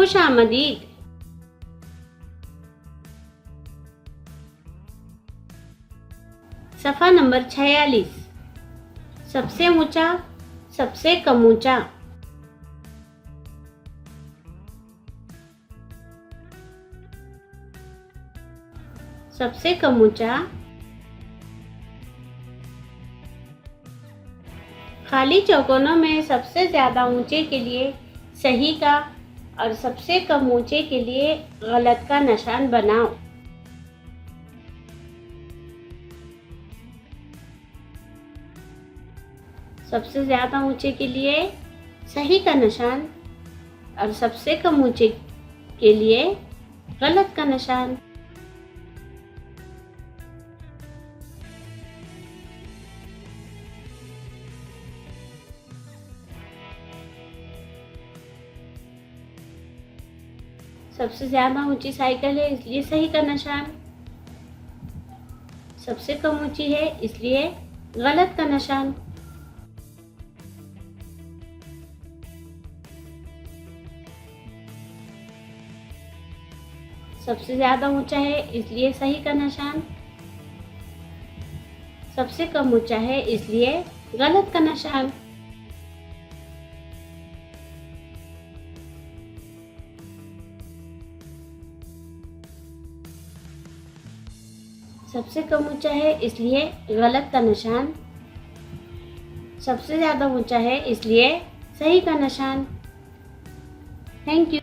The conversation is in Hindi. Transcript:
खुशामदीद। सफ़ा नंबर 46। सबसे ऊंचा, सबसे कम ऊंचा। सबसे कम ऊंचा। खाली चौकोनों में सबसे ज़्यादा ऊंचे के लिए सही का और सबसे कम ऊंचे के लिए गलत का निशान बनाओ। सबसे ज़्यादा ऊंचे के लिए सही का निशान और सबसे कम ऊंचे के लिए गलत का निशान। सबसे ज़्यादा ऊंची साइकिल है इसलिए सही का निशान, सबसे कम ऊंची है इसलिए गलत का निशान। सबसे ज़्यादा ऊंचा है इसलिए सही का निशान, सबसे कम ऊंचा है इसलिए गलत का निशान। सबसे कम ऊंचा है इसलिए गलत का निशान, सबसे ज़्यादा ऊंचा है इसलिए सही का निशान। Thank you.